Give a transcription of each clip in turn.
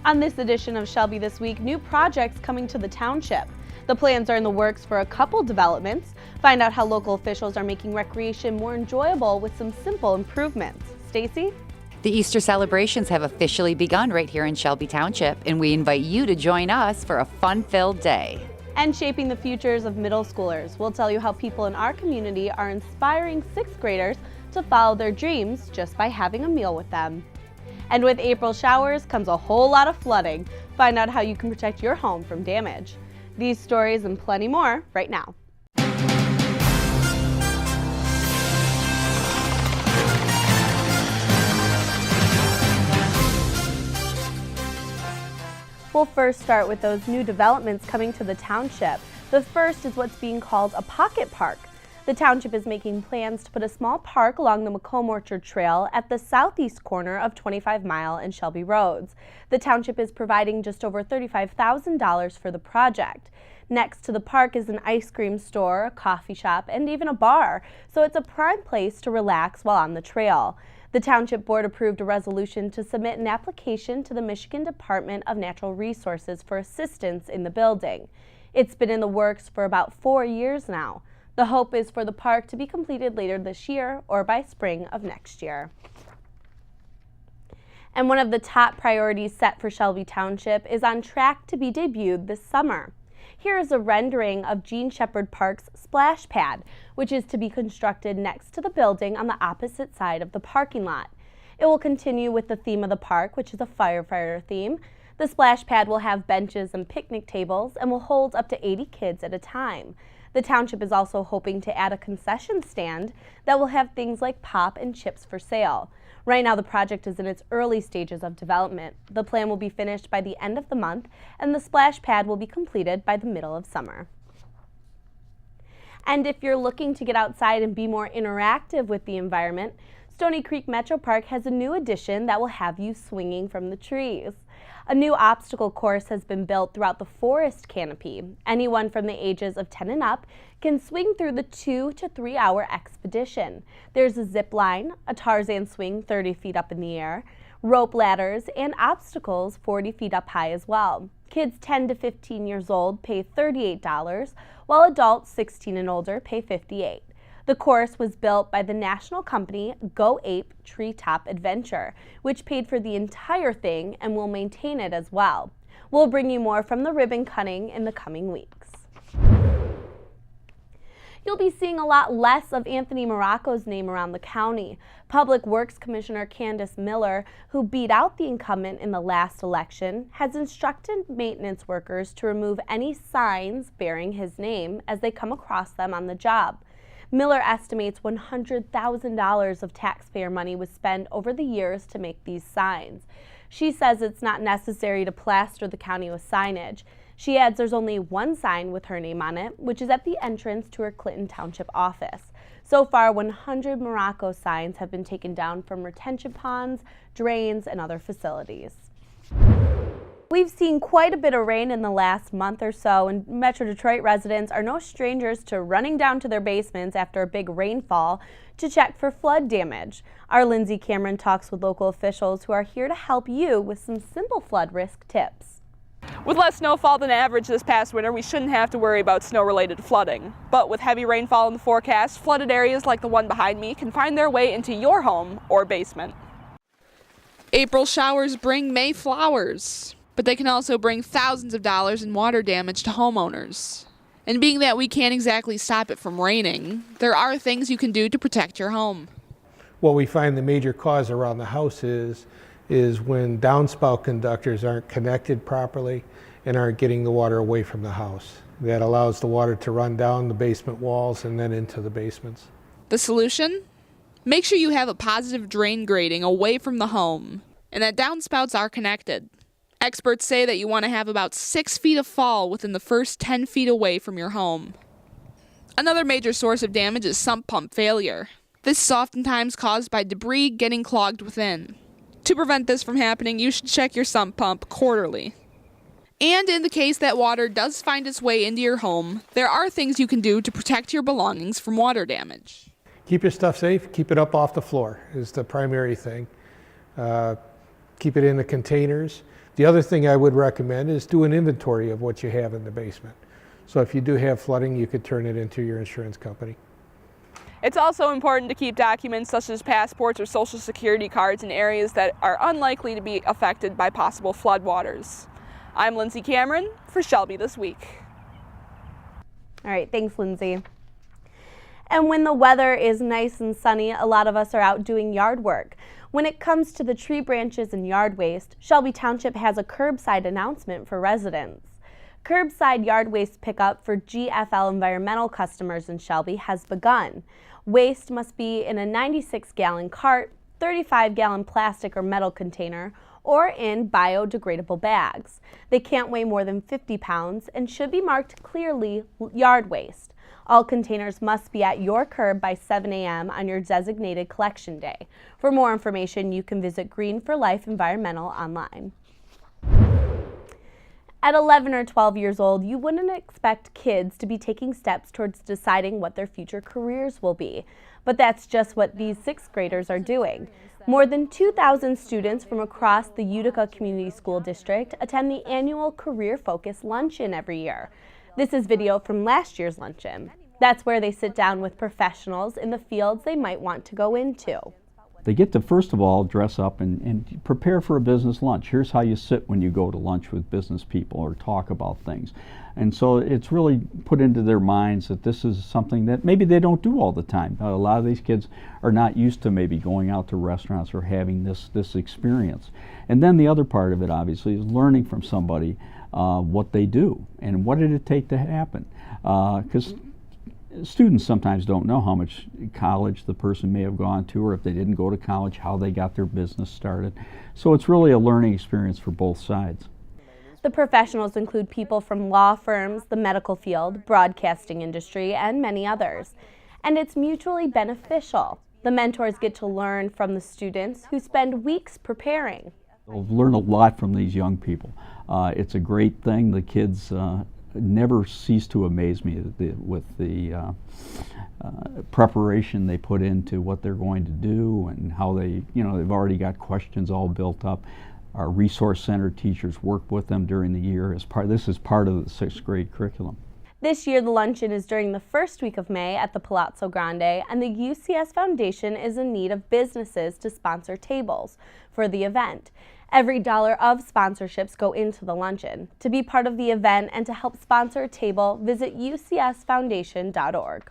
On this edition of Shelby This Week, new projects coming to the township. The plans are in the works for a couple developments. Find out how local officials are making recreation more enjoyable with some simple improvements. Stacy? The Easter celebrations have officially begun right here in Shelby Township, and we invite you to join us for a fun-filled day. And shaping the futures of middle schoolers, we'll tell you how people in our community are inspiring sixth graders to follow their dreams just by having a meal with them. And with April showers comes a whole lot of flooding. Find out how you can protect your home from damage. These stories and plenty more right now. We'll first start with those new developments coming to the township. The first is what's being called a pocket park. The township is making plans to put a small park along the Macomb Orchard Trail at the southeast corner of 25 Mile and Shelby Roads. The township is providing just over $35,000 for the project. Next to the park is an ice cream store, a coffee shop, and even a bar, so it's a prime place to relax while on the trail. The Township Board approved a resolution to submit an application to the Michigan Department of Natural Resources for assistance in the building. It's been in the works for about 4 years now. The hope is for the park to be completed later this year or by spring of next year. And one of the top priorities set for Shelby Township is on track to be debuted this summer. Here is a rendering of Jean Shepherd Park's splash pad, which is to be constructed next to the building on the opposite side of the parking lot. It will continue with the theme of the park, which is a firefighter theme. The splash pad will have benches and picnic tables and will hold up to 80 kids at a time. The township is also hoping to add a concession stand that will have things like pop and chips for sale. Right now, the project is in its early stages of development. The plan will be finished by the end of the month, and the splash pad will be completed by the middle of summer. And if you're looking to get outside and be more interactive with the environment, Stony Creek Metropark has a new addition that will have you swinging from the trees. A new obstacle course has been built throughout the forest canopy. Anyone from the ages of 10 and up can swing through the 2 to 3 hour expedition. There's a zip line, a Tarzan swing 30 feet up in the air, rope ladders, and obstacles 40 feet up high as well. Kids 10 to 15 years old pay $38, while adults 16 and older pay $58. The course was built by the national company Go Ape Treetop Adventure, which paid for the entire thing and will maintain it as well. We'll bring you more from the ribbon cutting in the coming weeks. You'll be seeing a lot less of Anthony Morocco's name around the county. Public Works Commissioner Candace Miller, who beat out the incumbent in the last election, has instructed maintenance workers to remove any signs bearing his name as they come across them on the job. Miller estimates $100,000 of taxpayer money was spent over the years to make these signs. She says it's not necessary to plaster the county with signage. She adds there's only one sign with her name on it, which is at the entrance to her Clinton Township office. So far, 100 Morocco signs have been taken down from retention ponds, drains, and other facilities. We've seen quite a bit of rain in the last month or so, and Metro Detroit residents are no strangers to running down to their basements after a big rainfall to check for flood damage. Our Lindsay Cameron talks with local officials who are here to help you with some simple flood risk tips. With less snowfall than average this past winter, we shouldn't have to worry about snow-related flooding. But with heavy rainfall in the forecast, flooded areas like the one behind me can find their way into your home or basement. April showers bring May flowers, but they can also bring thousands of dollars in water damage to homeowners. And being that we can't exactly stop it from raining, there are things you can do to protect your home. What we find the major cause around the house is when downspout conductors aren't connected properly and aren't getting the water away from the house. That allows the water to run down the basement walls and then into the basements. The solution? Make sure you have a positive drain grading away from the home and that downspouts are connected. Experts say that you want to have about 6 feet of fall within the first 10 feet away from your home. Another major source of damage is sump pump failure. This is oftentimes caused by debris getting clogged within. To prevent this from happening, you should check your sump pump quarterly. And in the case that water does find its way into your home, there are things you can do to protect your belongings from water damage. Keep your stuff safe, keep it up off the floor is the primary thing. Keep it in the containers. The other thing I would recommend is do an inventory of what you have in the basement. So if you do have flooding, you could turn it into your insurance company. It's also important to keep documents such as passports or social security cards in areas that are unlikely to be affected by possible floodwaters. I'm Lindsay Cameron for Shelby This Week. All right, thanks, Lindsay. And when the weather is nice and sunny, a lot of us are out doing yard work. When it comes to the tree branches and yard waste, Shelby Township has a curbside announcement for residents. Curbside yard waste pickup for GFL environmental customers in Shelby has begun. Waste must be in a 96-gallon cart, 35-gallon plastic or metal container, or in biodegradable bags. They can't weigh more than 50 pounds and should be marked clearly yard waste. All containers must be at your curb by 7 a.m. on your designated collection day. For more information, you can visit Green for Life Environmental online. At 11 or 12 years old, you wouldn't expect kids to be taking steps towards deciding what their future careers will be. But that's just what these sixth graders are doing. More than 2,000 students from across the Utica Community School District attend the annual Career Focus Luncheon every year. This is video from last year's luncheon. That's where they sit down with professionals in the fields they might want to go into. They get to, first of all, dress up and prepare for a business lunch. Here's how you sit when you go to lunch with business people or talk about things. And so it's really put into their minds that this is something that maybe they don't do all the time. A lot of these kids are not used to maybe going out to restaurants or having this experience. And then the other part of it, obviously, is learning from somebody what they do and what did it take to happen. Because students sometimes don't know how much college the person may have gone to, or if they didn't go to college, how they got their business started. So it's really a learning experience for both sides. The professionals include people from law firms, the medical field, broadcasting industry, and many others. And it's mutually beneficial. The mentors get to learn from the students who spend weeks preparing. I've learned a lot from these young people. It's a great thing. The kids never cease to amaze me with the preparation they put into what they're going to do and how they've already got questions all built up. Our resource center teachers work with them during the year. This is part of the sixth grade curriculum. This year, the luncheon is during the first week of May at the Palazzo Grande, and the UCS Foundation is in need of businesses to sponsor tables for the event. Every dollar of sponsorships go into the luncheon. To be part of the event and to help sponsor a table, visit ucsfoundation.org.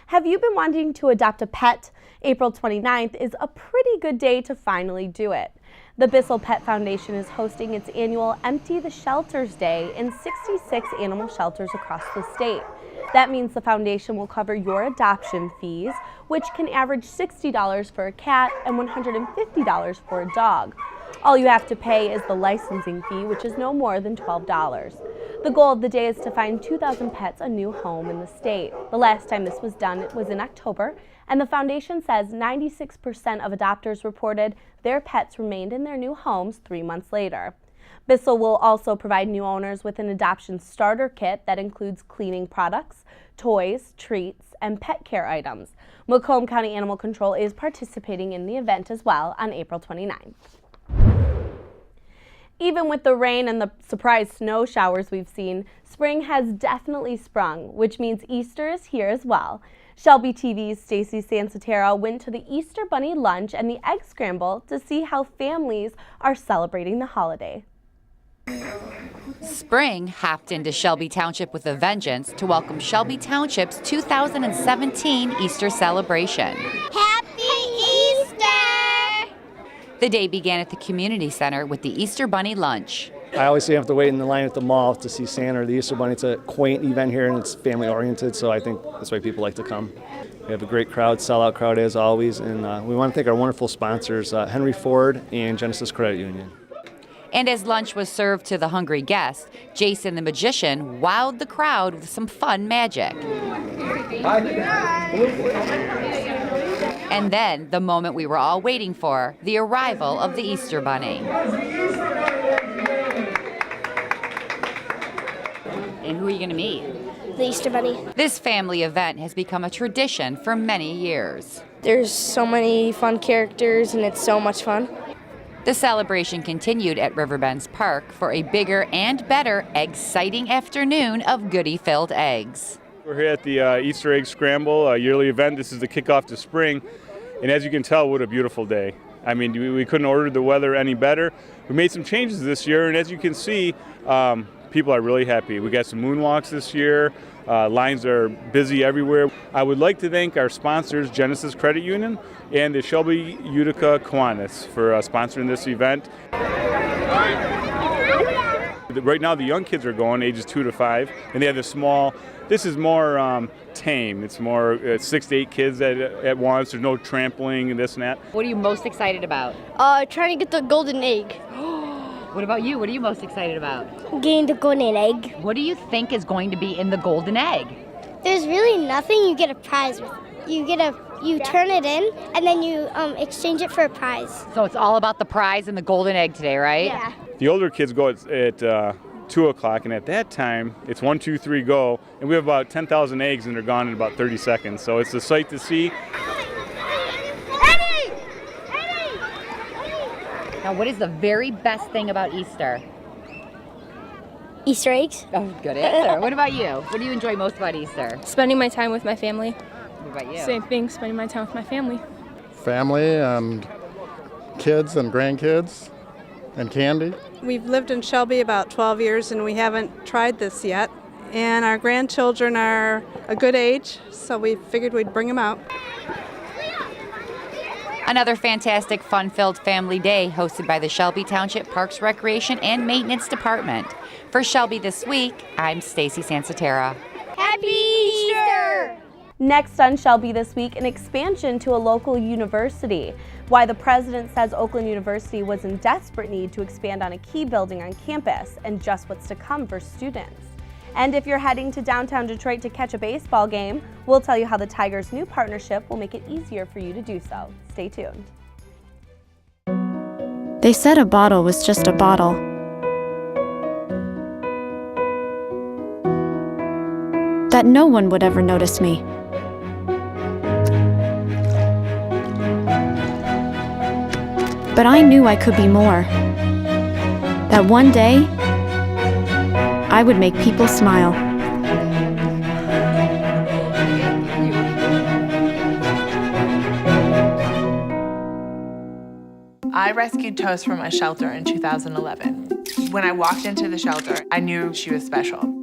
Have you been wanting to adopt a pet? April 29th is a pretty good day to finally do it. The Bissell Pet Foundation is hosting its annual Empty the Shelters Day in 66 animal shelters across the state. That means the foundation will cover your adoption fees, which can average $60 for a cat and $150 for a dog. All you have to pay is the licensing fee, which is no more than $12. The goal of the day is to find 2,000 pets a new home in the state. The last time this was done was in October, and the foundation says 96% of adopters reported their pets remained in their new homes 3 months later. Bissell will also provide new owners with an adoption starter kit that includes cleaning products, toys, treats, and pet care items. Macomb County Animal Control is participating in the event as well on April 29th. Even with the rain and the surprise snow showers we've seen, spring has definitely sprung, which means Easter is here as well. Shelby TV's Stacy Sansatero went to the Easter Bunny Lunch and the Egg Scramble to see how families are celebrating the holiday. Spring hopped into Shelby Township with a vengeance to welcome Shelby Township's 2017 Easter celebration. Happy Easter! The day began at the community center with the Easter Bunny Lunch. I always say I have to wait in the line at the mall to see Santa or the Easter Bunny. It's a quaint event here and it's family oriented, so I think that's why people like to come. We have a great crowd, sellout crowd as always, and we want to thank our wonderful sponsors, Henry Ford and Genesis Credit Union. And as lunch was served to the hungry guests, Jason the Magician wowed the crowd with some fun magic. And then, the moment we were all waiting for, the arrival of the Easter Bunny. And who are you going to meet? The Easter Bunny. This family event has become a tradition for many years. There's so many fun characters and it's so much fun. The celebration continued at Riverbend's Park for a bigger and better exciting afternoon of goodie-filled eggs. We're here at the Easter Egg Scramble, a yearly event. This is the kickoff to spring, and as you can tell, what a beautiful day. I mean, we couldn't order the weather any better. We made some changes this year, and as you can see, people are really happy. We got some moonwalks this year. Lines are busy everywhere. I would like to thank our sponsors, Genesis Credit Union and the Shelby Utica Kiwanis, for sponsoring this event. Right now the young kids are going, ages 2 to 5, and they have the small. This is more tame. It's more 6 to 8 kids at once. There's no trampling and this and that. What are you most excited about? Trying to get the golden egg. What about you? What are you most excited about? Getting the golden egg. What do you think is going to be in the golden egg? There's really nothing you get a prize with. You turn it in and then you exchange it for a prize. So it's all about the prize and the golden egg today, right? Yeah. The older kids go at 2 o'clock, and at that time, it's 1, 2, 3, go, and we have about 10,000 eggs, and they're gone in about 30 seconds. So it's a sight to see. Now, what is the very best thing about Easter? Easter eggs. Oh, good answer. What about you? What do you enjoy most about Easter? Spending my time with my family. What about you? Same thing, spending my time with my family. Family and kids and grandkids and candy. We've lived in Shelby about 12 years and we haven't tried this yet. And our grandchildren are a good age, so we figured we'd bring them out. Another fantastic, fun-filled family day hosted by the Shelby Township Parks, Recreation, and Maintenance Department. For Shelby This Week, I'm Stacy Sansatera. Happy Easter! Next on Shelby This Week, an expansion to a local university. Why the president says Oakland University was in desperate need to expand on a key building on campus, and just what's to come for students. And if you're heading to downtown Detroit to catch a baseball game, we'll tell you how the Tigers' new partnership will make it easier for you to do so. Stay tuned. They said a bottle was just a bottle. That no one would ever notice me. But I knew I could be more. That one day, I would make people smile. I rescued Toast from a shelter in 2011. When I walked into the shelter, I knew she was special.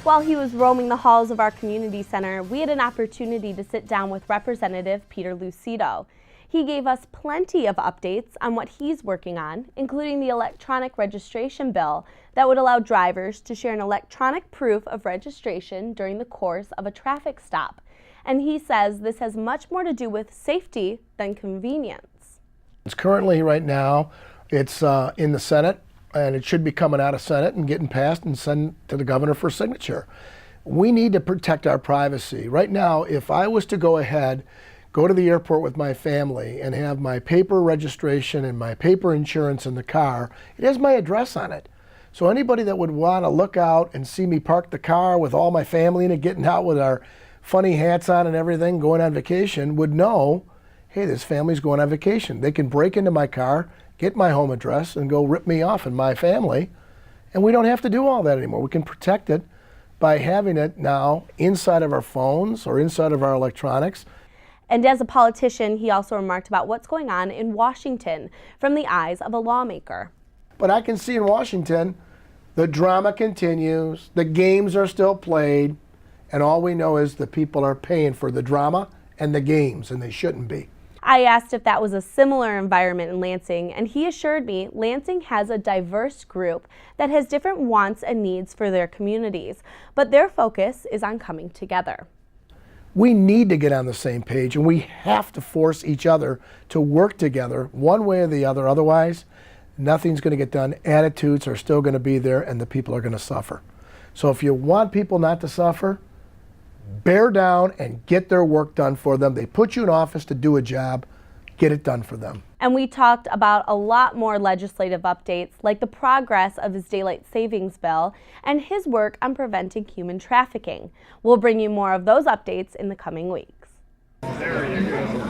While he was roaming the halls of our community center, we had an opportunity to sit down with Representative Peter Lucido. He gave us plenty of updates on what he's working on, including the electronic registration bill that would allow drivers to share an electronic proof of registration during the course of a traffic stop. And he says this has much more to do with safety than convenience. It's currently, right now, it's in the Senate. And it should be coming out of Senate and getting passed and sent to the governor for signature. We need to protect our privacy. Right now, if I was to go ahead, go to the airport with my family and have my paper registration and my paper insurance in the car, it has my address on it. So anybody that would want to look out and see me park the car with all my family in it, getting out with our funny hats on and everything, going on vacation, would know, hey, this family's going on vacation. They can break into my car, get my home address, and go rip me off and my family. And we don't have to do all that anymore. We can protect it by having it now inside of our phones or inside of our electronics. And as a politician, he also remarked about what's going on in Washington from the eyes of a lawmaker. But I can see in Washington, the drama continues, the games are still played, and all we know is the people are paying for the drama and the games, and they shouldn't be. I asked if that was a similar environment in Lansing, and he assured me Lansing has a diverse group that has different wants and needs for their communities, but their focus is on coming together. We need to get on the same page, and we have to force each other to work together one way or the other. Otherwise, nothing's going to get done. Attitudes are still going to be there, and the people are going to suffer. So if you want people not to suffer, bear down and get their work done for them. They put you in office to do a job. get it done for them. And we talked about a lot more legislative updates, like the progress of his daylight savings bill and his work on preventing human trafficking. We'll bring you more of those updates in the coming weeks. There you go.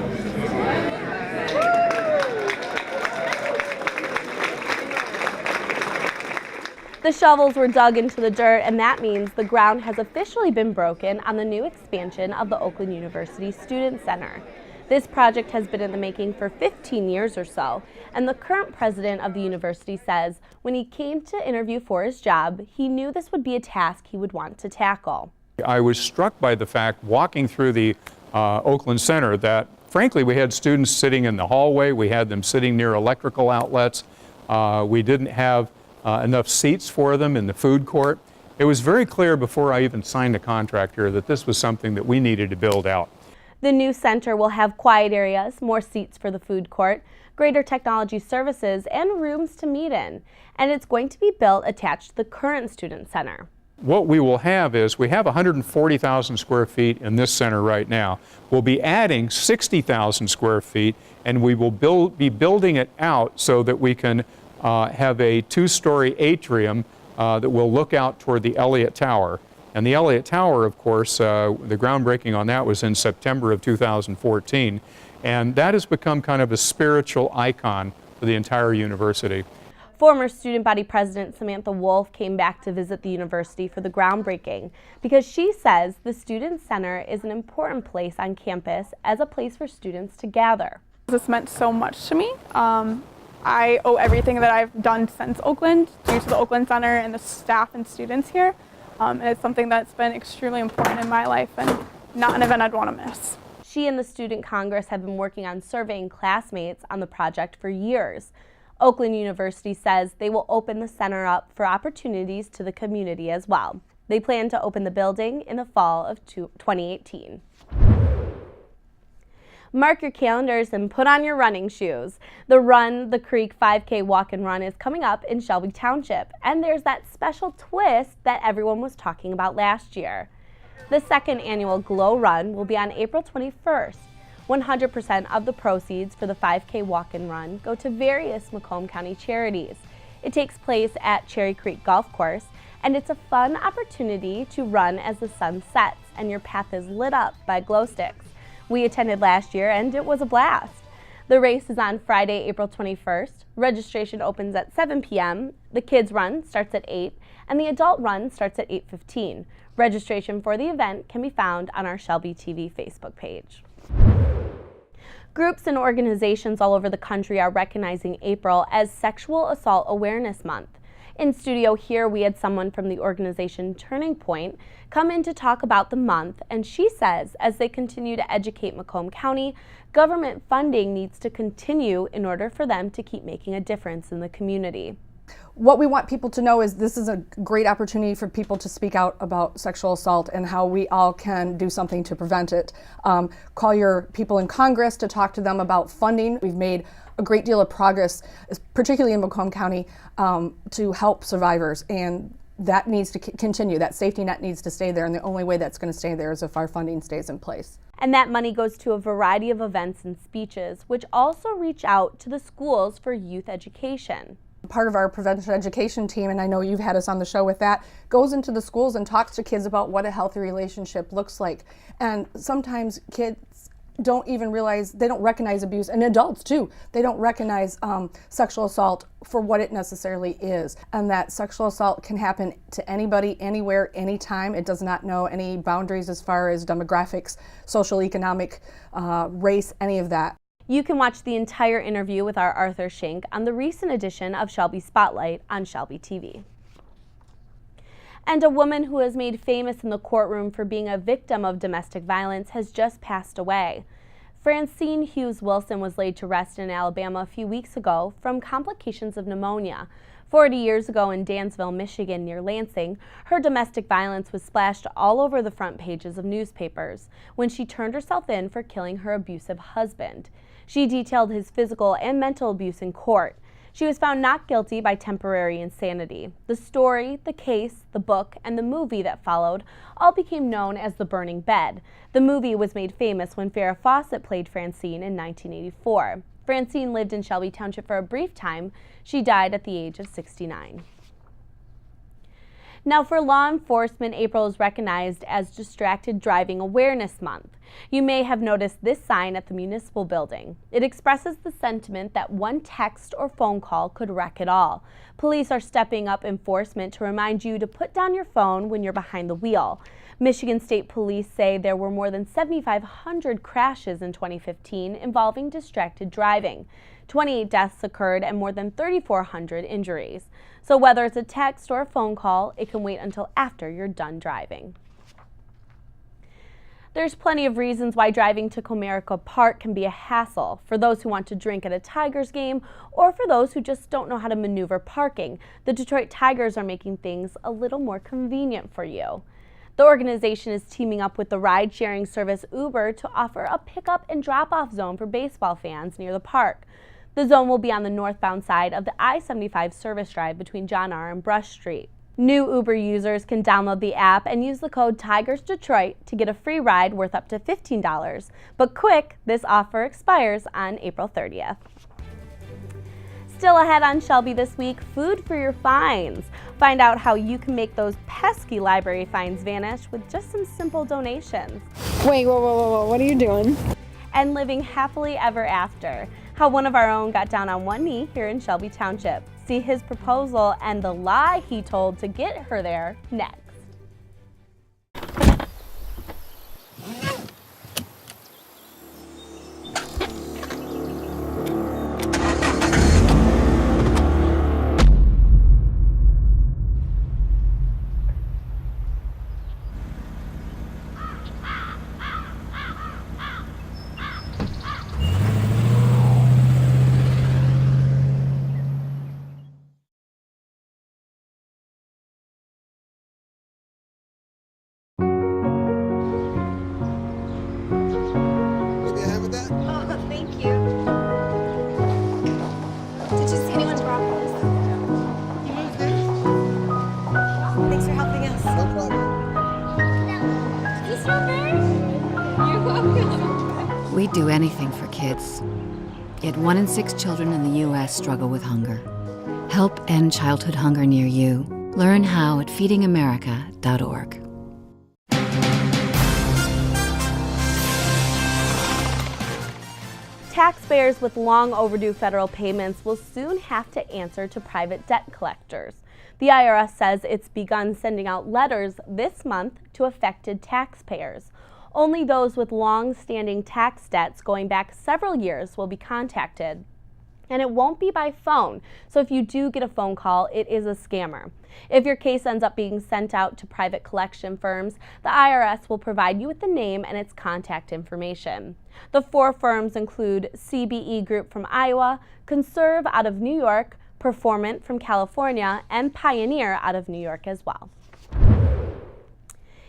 The shovels were dug into the dirt, and that means the ground has officially been broken on the new expansion of the Oakland University Student Center. This project has been in the making for 15 years or so, and the current president of the university says when he came to interview for his job, he knew this would be a task he would want to tackle. I was struck by the fact, walking through the Oakland Center, that frankly we had students sitting in the hallway, we had them sitting near electrical outlets, we didn't have enough seats for them in the food court. It was very clear before I even signed a contract here that this was something that we needed to build out. The new center will have quiet areas, more seats for the food court, greater technology services, and rooms to meet in. And it's going to be built attached to the current student center. What we will have is, we have 140,000 square feet in this center right now. We'll be adding 60,000 square feet, and we will be building it out so that we can have a two-story atrium that will look out toward the Elliott Tower. And the Elliott Tower, of course, the groundbreaking on that was in September of 2014. And that has become kind of a spiritual icon for the entire university. Former student body president Samantha Wolf came back to visit the university for the groundbreaking because she says the student center is an important place on campus as a place for students to gather. This meant so much to me. I owe everything that I've done since Oakland due to the Oakland Center and the staff and students here. And it's something that's been extremely important in my life and not an event I'd want to miss. She and the Student Congress have been working on surveying classmates on the project for years. Oakland University says they will open the center up for opportunities to the community as well. They plan to open the building in the fall of 2018. Mark your calendars and put on your running shoes. The Run the Creek 5K Walk and Run is coming up in Shelby Township, and there's that special twist that everyone was talking about last year. The second annual Glow Run will be on April 21st. 100% of the proceeds for the 5K Walk and Run go to various Macomb County charities. It takes place at Cherry Creek Golf Course, and it's a fun opportunity to run as the sun sets and your path is lit up by glow sticks. We attended last year and it was a blast. The race is on Friday, April 21st. Registration opens at 7 p.m. The kids run starts at 8 and the adult run starts at 8:15. Registration for the event can be found on our ShelbyTV Facebook page. Groups and organizations all over the country are recognizing April as Sexual Assault Awareness Month. In studio here, we had someone from the organization Turning Point come in to talk about the month, and she says as they continue to educate Macomb County, government funding needs to continue in order for them to keep making a difference in the community. What we want people to know is this is a great opportunity for people to speak out about sexual assault and how we all can do something to prevent it. Call your people in Congress to talk to them about funding. We've made a great deal of progress, particularly in Macomb County, to help survivors, and that needs to continue. That safety net needs to stay there, and the only way that's going to stay there is if our funding stays in place. And that money goes to a variety of events and speeches, which also reach out to the schools for youth education. Part of our prevention education team, and I know you've had us on the show with that, goes into the schools and talks to kids about what a healthy relationship looks like. And sometimes kids don't even realize, they don't recognize abuse, and adults too. They don't recognize sexual assault for what it necessarily is, and that sexual assault can happen to anybody, anywhere, anytime. It does not know any boundaries as far as demographics, social, economic, race, any of that. You can watch the entire interview with our Arthur Schenk on the recent edition of Shelby Spotlight on ShelbyTV. And a woman who was made famous in the courtroom for being a victim of domestic violence has just passed away. Francine Hughes Wilson was laid to rest in Alabama a few weeks ago from complications of pneumonia. 40 years ago in Dansville, Michigan, near Lansing, her domestic violence was splashed all over the front pages of newspapers when she turned herself in for killing her abusive husband. She detailed his physical and mental abuse in court. She was found not guilty by temporary insanity. The story, the case, the book, and the movie that followed all became known as The Burning Bed. The movie was made famous when Farrah Fawcett played Francine in 1984. Francine lived in Shelby Township for a brief time. She died at the age of 69. Now for law enforcement, April is recognized as Distracted Driving Awareness Month. You may have noticed this sign at the municipal building. It expresses the sentiment that one text or phone call could wreck it all. Police are stepping up enforcement to remind you to put down your phone when you're behind the wheel. Michigan State Police say there were more than 7,500 crashes in 2015 involving distracted driving. 28 deaths occurred and more than 3,400 injuries. So whether it's a text or a phone call, it can wait until after you're done driving. There's plenty of reasons why driving to Comerica Park can be a hassle, for those who want to drink at a Tigers game or for those who just don't know how to maneuver parking. The Detroit Tigers are making things a little more convenient for you. The organization is teaming up with the ride-sharing service Uber to offer a pickup and drop-off zone for baseball fans near the park. The zone will be on the northbound side of the I-75 service drive between John R. and Brush Street. New Uber users can download the app and use the code TIGERSDetroit to get a free ride worth up to $15. But quick, this offer expires on April 30th. Still ahead on Shelby this week, food for your fines. Find out how you can make those pesky library fines vanish with just some simple donations. Wait, whoa, what are you doing? And living happily ever after. How one of our own got down on one knee here in Shelby Township. See his proposal and the lie he told to get her there next. We'd do anything for kids. Yet 1 in 6 children in the U.S. struggle with hunger. Help end childhood hunger near you. Learn how at feedingamerica.org. Taxpayers with long overdue federal payments will soon have to answer to private debt collectors. The IRS says it's begun sending out letters this month to affected taxpayers. Only those with long-standing tax debts going back several years will be contacted. And it won't be by phone, so if you do get a phone call, it is a scammer. If your case ends up being sent out to private collection firms, the IRS will provide you with the name and its contact information. The 4 firms include CBE Group from Iowa, Conserve out of New York, Performant from California, and Pioneer out of New York as well.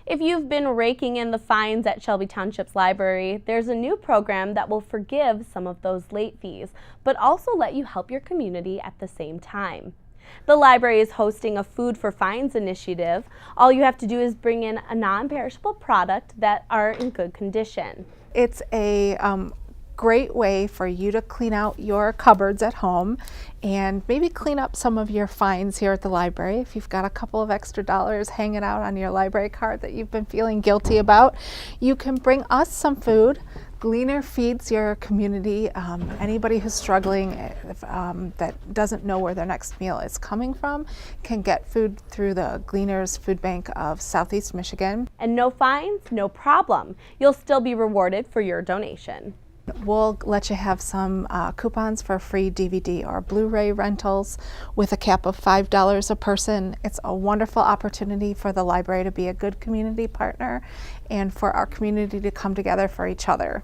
If you've been raking in the fines at Shelby Township's library, there's a new program that will forgive some of those late fees, but also let you help your community at the same time. The library is hosting a Food for Fines initiative. All you have to do is bring in a non-perishable product that are in good condition. It's a great way for you to clean out your cupboards at home and maybe clean up some of your fines here at the library. If you've got a couple of extra dollars hanging out on your library card that you've been feeling guilty about, you can bring us some food. Gleaner feeds your community. Anybody who's struggling that doesn't know where their next meal is coming from can get food through the Gleaners Food Bank of Southeast Michigan. And no fines, no problem. You'll still be rewarded for your donation. We'll let you have some coupons for free DVD or Blu-ray rentals with a cap of $5 a person. It's a wonderful opportunity for the library to be a good community partner and for our community to come together for each other.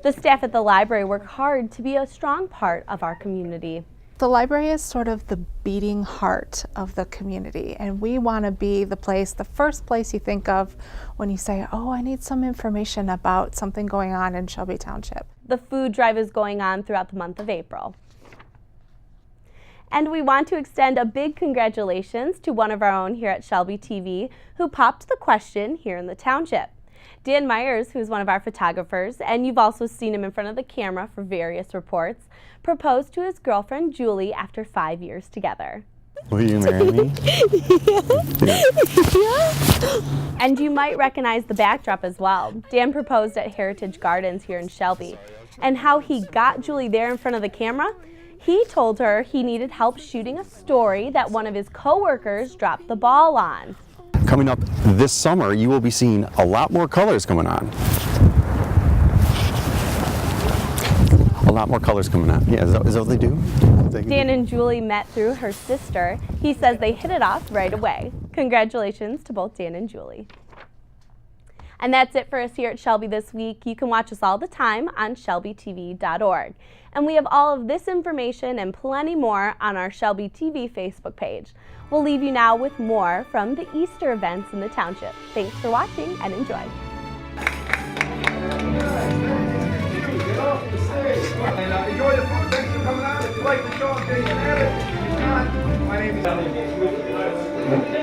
The staff at the library work hard to be a strong part of our community. The library is sort of the beating heart of the community, and we want to be the place, the first place you think of when you say, oh, I need some information about something going on in Shelby Township. The food drive is going on throughout the month of April. And we want to extend a big congratulations to one of our own here at Shelby TV who popped the question here in the township. Dan Myers, who's one of our photographers, and you've also seen him in front of the camera for various reports, proposed to his girlfriend Julie after 5 years together. Will you marry me? Yeah. And you might recognize the backdrop as well. Dan proposed at Heritage Gardens here in Shelby. And how he got Julie there in front of the camera? He told her he needed help shooting a story that one of his coworkers dropped the ball on. Coming up this summer, you will be seeing a lot more colors coming on. A lot more colors coming on. Yeah, is that what they do? Dan and Julie met through her sister. He says they hit it off right away. Congratulations to both Dan and Julie. And that's it for us here at Shelby this week. You can watch us all the time on ShelbyTV.org. And we have all of this information and plenty more on our Shelby TV Facebook page. We'll leave you now with more from the Easter events in the township. Thanks for watching and enjoy. And enjoy the food. Thanks for coming out. If you like the show, I'm Jason Abbott. If not, my name is Elliot.